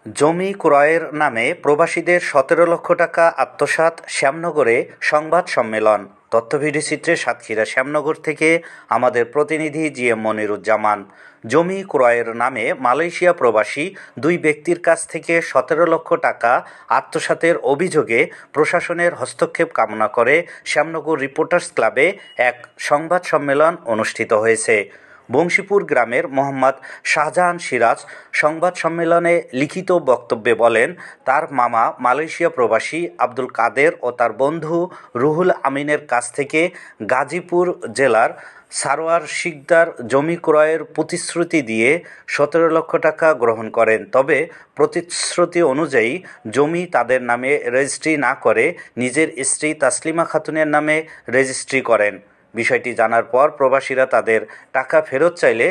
জমি ক্রয়ের নামে প্রবাসীদের ১৭ লক্ষ টাকা আত্মসাৎ শ্যামনগরে সংবাদ সম্মেলন। তথ্যভিডিওচিত্রে সাতক্ষীরা শ্যামনগর থেকে আমাদের প্রতিনিধি জিএম মনিরুজ্জামান। জমি ক্রয়ের নামে মালয়েশিয়া প্রবাসী দুই ব্যক্তির কাছ থেকে ১৭ লক্ষ টাকা আত্মসাতের অভিযোগে প্রশাসনের হস্তক্ষেপ কামনা করে শ্যামনগর রিপোর্টার্স ক্লাবে এক সংবাদ সম্মেলন অনুষ্ঠিত হয়েছে। বংশীপুর গ্রামের মোহাম্মদ শাহজাহান সিরাজ সংবাদ সম্মেলনে লিখিত বক্তব্যে বলেন, তার মামা মালয়েশিয়া প্রবাসী আব্দুল কাদের ও তার বন্ধু রুহুল আমিনের কাছ থেকে গাজীপুর জেলার সারোয়ার শিকদার জমি ক্রয়ের প্রতিশ্রুতি দিয়ে ১৭ লক্ষ টাকা গ্রহণ করেন। তবে প্রতিশ্রুতি অনুযায়ী জমি তাদের নামে রেজিস্ট্রি না করে নিজের স্ত্রী তাসলিমা খাতুনের নামে রেজিস্ট্রি করেন। বিষয়টি জানার পর প্রবাসীরা তাদের টাকা ফেরত চাইলে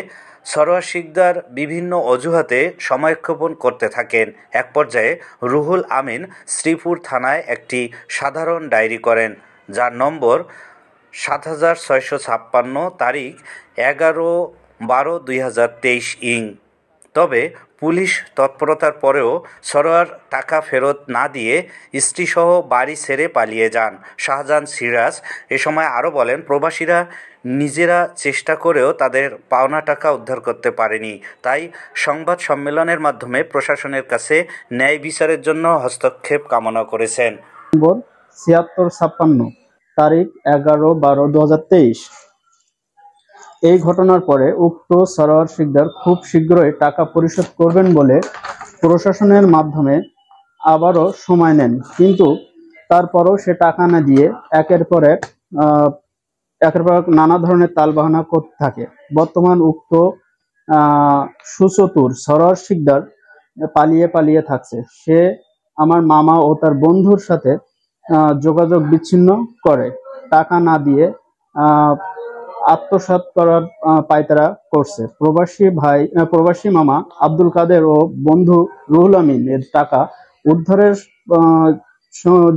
সরোয়ার শিকদার বিভিন্ন অজুহাতে সময়ক্ষেপণ করতে থাকেন। এক পর্যায়ে রুহুল আমিন শ্রীপুর থানায় একটি সাধারণ ডায়েরি করেন, যার নম্বর ৭৬৫৬, তারিখ ১১/১২/২০২৩ ইং। তবে পুলিশ তৎপরতার পরেও সরোয়ার টাকা ফেরত না দিয়ে স্ত্রীসহ বাড়ি ছেড়ে পালিয়ে যান। শাহজাহান সিরাজ এ সময় আরও বলেন, প্রবাসীরা নিজেরা চেষ্টা করেও তাদের পাওনা টাকা উদ্ধার করতে পারেনি। তাই সংবাদ সম্মেলনের মাধ্যমে প্রশাসনের কাছে ন্যায় বিচারের জন্য হস্তক্ষেপ কামনা করেছেন। ৭৬৫৬, তারিখ ১১/১২/২০২৩। এই ঘটনার পরে উক্ত সরোয়ার শিকদার খুব শীঘ্রই টাকা পরিশোধ করবেন বলে প্রশাসনের মাধ্যমে আবারও সময় নেন, কিন্তু তারপরও সে টাকা না দিয়ে একের পর এক নানা ধরনের তালবাহানা করতে থাকে। বর্তমান উক্ত সুচতুর সরোয়ার শিকদার পালিয়ে থাকছে। সে আমার মামা ও তার বন্ধুর সাথে যোগাযোগ বিচ্ছিন্ন করে টাকা না দিয়ে আত্মসাৎ করার পায়তারা করছে। প্রবাসী মামা আব্দুল কাদের ও বন্ধু রুহুল আমিন এর টাকা উদ্ধারের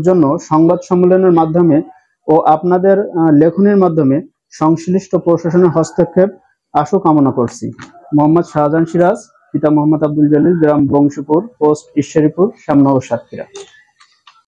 জন্য সংবাদ সম্মেলনের মাধ্যমে ও আপনাদের লেখনের মাধ্যমে সংশ্লিষ্ট প্রশাসনের হস্তক্ষেপ আশু কামনা করছি। মোহাম্মদ শাহজাহান সিরাজ, পিতা মোহাম্মদ আব্দুল জলিল, গ্রাম বংশীপুর, পোস্ট ঈশ্বরীপুর, শ্যামনগর, সাতক্ষীরা।